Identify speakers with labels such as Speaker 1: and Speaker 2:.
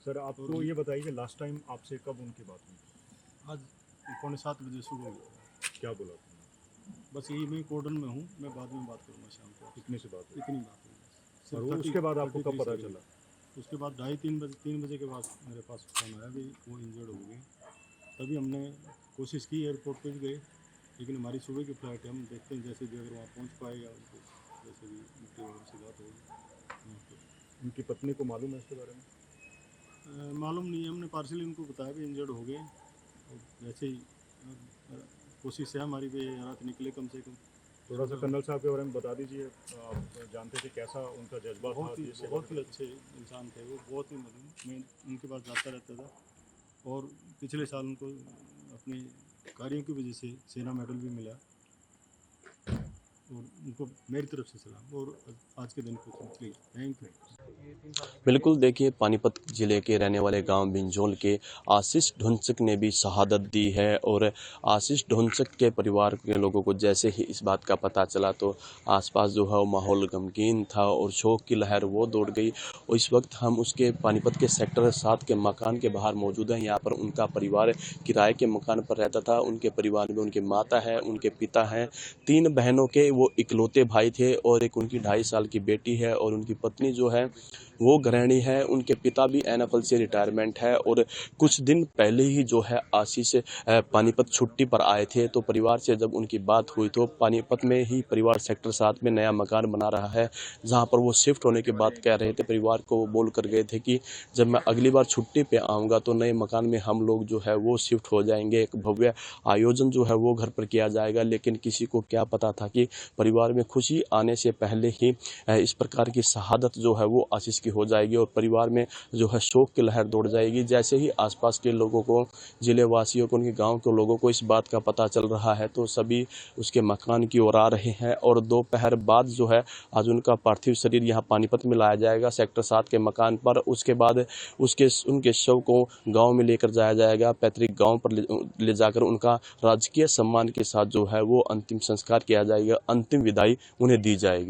Speaker 1: Sir आपको ये बताइए कि लास्ट टाइम आपसे कब उनकी बात हुई?
Speaker 2: आज 6:45 बजे सुबह हुआ।
Speaker 1: क्या बोला आपने?
Speaker 2: बस यही मैं कोडन में हूँ, मैं बाद में बात करूँगा शाम को।
Speaker 1: इतने से बात हुई?
Speaker 2: इतनी बात हुई बस।
Speaker 1: और
Speaker 2: सिर्फ
Speaker 1: वो उसके बाद आपको
Speaker 2: 33
Speaker 1: कब पता
Speaker 2: सेकंड।
Speaker 1: चला?
Speaker 2: उसके बाद 2:30-3 बजे के बाद मेरे पास फ़ोन आया कि वो इंजर्ड हो गए। तभी हमने कोशिश की, एयरपोर्ट पे भी गए, लेकिन हमारी सुबह की फ़्लाइट है, हम देखते हैं जैसे भी अगर वहाँ पहुँच पाएगा उनको, जैसे भी उनकी उनसे बात होगी वहाँ पे।
Speaker 1: उनकी पत्नी को मालूम है इसके बारे में?
Speaker 2: मालूम नहीं है, हमने पार्सली उनको बताया कि इंजर्ड हो गए, और वैसे ही कोशिश है हमारी भी रात निकले कम से कम।
Speaker 1: थोड़ा सा कर्नल साहब के बारे में बता दीजिए, आप जानते थे कैसा उनका जज्बा था?
Speaker 2: बहुत ही अच्छे इंसान थे वो, बहुत ही मैं उनके पास जाता रहता था, और पिछले साल उनको अपने कार्यों की वजह से सेना मेडल भी मिला, और उनको मेरी तरफ से सलाम, और आज के दिन को थैंक यू।
Speaker 3: बिल्कुल, देखिए पानीपत जिले के रहने वाले गांव बिंजोल के आशीष ढुंचक ने भी शहादत दी है, और आशीष ढुंचक के परिवार के लोगों को जैसे ही इस बात का पता चला तो आसपास जो है वो माहौल गमगीन था और शोक की लहर वो दौड़ गई। और इस वक्त हम उसके पानीपत के सेक्टर 7 के मकान के बाहर मौजूद हैं। यहाँ पर उनका परिवार किराए के मकान पर रहता था। उनके परिवार में उनकी माता है, उनके पिता हैं, 3 बहनों के वो इकलौते भाई थे, और एक उनकी 2.5 साल की बेटी है, और उनकी पत्नी जो है वो गृहिणी है। उनके पिता भी NFL से रिटायरमेंट है, और कुछ दिन पहले ही जो है आशीष पानीपत छुट्टी पर आए थे। तो परिवार से जब उनकी बात हुई तो पानीपत में ही परिवार सेक्टर 7 में नया मकान बना रहा है, जहां पर वो शिफ्ट होने की बात कह रहे थे। परिवार को वो बोल कर गए थे कि जब मैं अगली बार छुट्टी पे आऊँगा तो नए मकान में हम लोग जो है वो शिफ्ट हो जाएंगे, एक भव्य आयोजन जो है वो घर पर किया जाएगा। लेकिन किसी को क्या पता था कि परिवार में खुशी आने से पहले ही इस प्रकार की शहादत जो है वो आशीष हो जाएगी, और परिवार में जो है शोक की लहर दौड़ जाएगी। जैसे ही आसपास के लोगों को, जिले वासियों को, उनके गांव के लोगों को इस बात का पता चल रहा है तो सभी उसके मकान की ओर आ रहे हैं, और दोपहर बाद जो है आज उनका पार्थिव शरीर यहां पानीपत में लाया जाएगा सेक्टर 7 के मकान पर। उसके बाद उनके शव को गाँव में लेकर जाया जाएगा, पैतृक गाँव पर ले जाकर उनका राजकीय सम्मान के साथ जो है वो अंतिम संस्कार किया जाएगा, अंतिम विदाई उन्हें दी जाएगी।